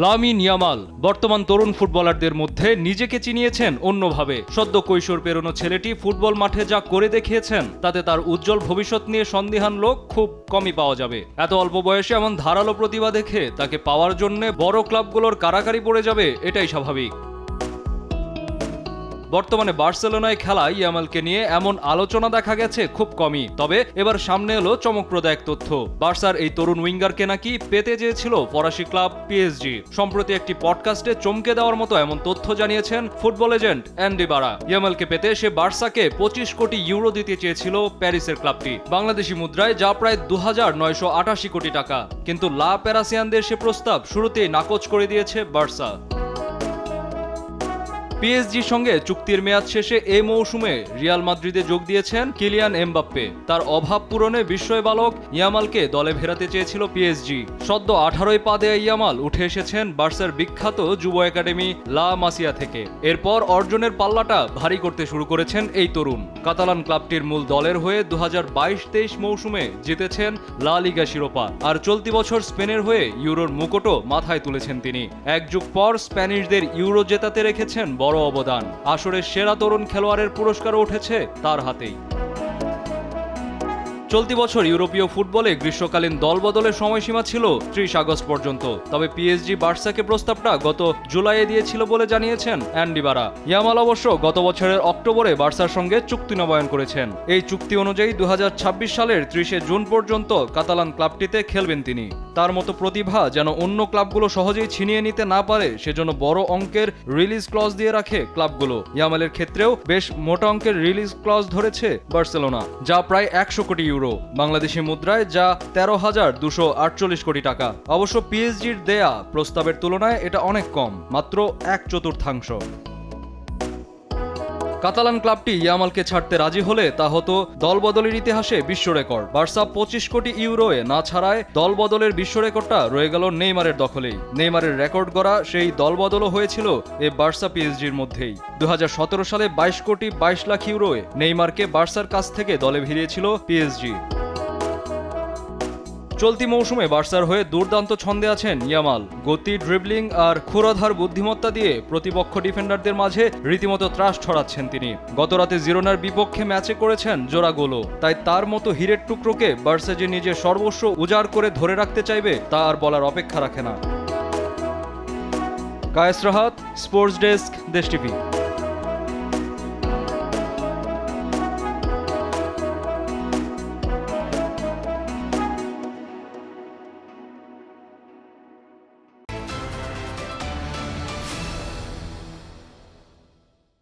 Lamine Yamal বর্তমান তরুণ ফুটবলারদের মধ্যে নিজেকে চিনিয়েছেন অন্যভাবে। সদ্য কৈশোর পেরোনো ছেলেটি ফুটবল মাঠে যা করে দেখিয়েছেন তাতে তার উজ্জ্বল ভবিষ্যৎ নিয়ে সন্দিহান লোক খুব কমই পাওয়া যাবে। এত অল্প বয়সে এমন ধারালো প্রতিভা দেখে তাকে পাওয়ার জন্য বড় ক্লাবগুলোর কারাকারি পড়ে যাবে, এটাই স্বাভাবিক। বর্তমানে বার্সেলোনায় খেলা ইয়ামালকে নিয়ে এমন আলোচনা দেখা গেছে খুব কমই। তবে এবার সামনে এলো চমকপ্রদ এক তথ্য। বার্সার এই তরুণ উইঙ্গারকে নাকি পেতে চেয়েছিল ফরাসি ক্লাব পিএসজি। সম্প্রতি একটি পডকাস্টে চমকে দেওয়ার মতো এমন তথ্য জানিয়েছেন ফুটবল এজেন্ট অ্যান্ডি বারা। ইয়ামালকে পেতে সে বার্সাকে 25 কোটি ইউরো দিতে চেয়েছিল প্যারিসের ক্লাবটি, বাংলাদেশি মুদ্রায় যা প্রায় 2988 কোটি টাকা। কিন্তু লা প্যারাসিয়ানদের সে প্রস্তাব শুরুতেই নাকচ করে দিয়েছে বার্সা। পিএসজির সঙ্গে চুক্তির মেয়াদ শেষে এই মৌসুমে রিয়াল মাদ্রিদে যোগ দিয়েছেন কিলিয়ান এমবাপ্পে। তার অভাব পূরণে বিস্ময় বালক ইয়ামালকে দলে ফেরাতে চেয়েছিল পিএসজি। সদ্য 18ই পা দেয়া ইয়ামাল উঠে এসেছেন বার্সার বিখ্যাত যুব একাডেমি লা মাসিয়া থেকে। এরপর অর্জনের পাল্লাটা ভারী করতে শুরু করেছেন এই তরুণ। কাতালান ক্লাবটির মূল দলের হয়ে 2022-23 মৌসুমে জিতেছেন লা লিগা শিরোপা, আর চলতি বছর স্পেনের হয়ে ইউরোর মুকুটও মাথায় তুলেছেন তিনি। এক যুগ পর স্প্যানিশদের ইউরো জেতাতে রেখেছেন বড় অবদান। আসরের সেরা তরুণ খেলোয়াড়ের পুরস্কারও উঠেছে তার হাতেই। চলতি বছর ইউরোপীয় ফুটবলে গ্রীষ্মকালীন দলবদলের সময়সীমা ছিল 30 আগস্ট পর্যন্ত। তবে পিএসজি বার্সাকে প্রস্তাবটা গত জুলাইয়ে দিয়েছিল বলে জানিয়েছেন অ্যান্ডি বারা। ইয়ামাল অবশ্য গত বছরের অক্টোবরে বার্সার সঙ্গে চুক্তি নবায়ন করেছেন। এই চুক্তি অনুযায়ী 2026 সালের 30 জুন পর্যন্ত কাতালান ক্লাবটিতে খেলবেন তিনি। তার মতো প্রতিভা যেন অন্য ক্লাবগুলো সহজেই ছিনিয়ে নিতে না পারে, সেজন্য বড় অঙ্কের রিলিজ ক্লজ দিয়ে রাখে ক্লাবগুলো। ইয়ামালের ক্ষেত্রেও বেশ মোটা অঙ্কের রিলিজ ক্লজ ধরেছে বার্সেলোনা, যা প্রায় 100 কোটি ইউরো, বাংলাদেশি মুদ্রায় যা 13,248 কোটি টাকা। অবশ্য পিএসজির দেয়া প্রস্তাবের তুলনায় এটা অনেক কম, মাত্র 1/4। কাতালান ক্লাবটি ইয়ামালকে ছাড়তে রাজি হলে তা হতো দলবদলের ইতিহাসে বিশ্ব রেকর্ড। বার্সা 25 কোটি ইউরোয়ে না ছাড়ায় দলবদলের বিশ্ব রেকর্ডটা রয়ে গেল নেইমারের দখলেই। নেইমারের রেকর্ড গড়া সেই দলবদলও হয়েছিল এই বার্সা পিএসজির মধ্যেই। 2017 সালে 22 কোটি 22 লাখ ইউরোয়ে নেইমারকে বার্সার কাছ থেকে দলে ভিড়িয়েছিল পিএসজি। চলতি মৌসুমে বার্সার হয়ে দুর্দান্ত ছন্দে আছেন ইয়ামাল। গতি, ড্রিবলিং আর ক্ষুরাধার বুদ্ধিমত্তা দিয়ে প্রতিপক্ষ ডিফেন্ডারদের মাঝে রীতিমতো ত্রাস ছড়াচ্ছেন তিনি। গতরাতে জিরোনার বিপক্ষে ম্যাচে করেছেন জোড়া গোলও। তাই তার মতো হীরের টুকরোকে বার্সা যে নিজের সর্বস্ব উজাড় করে ধরে রাখতে চাইবে তা আর বলার অপেক্ষা রাখে না। কায়েস রাহাত, স্পোর্টস ডেস্ক, দেশ টিভি।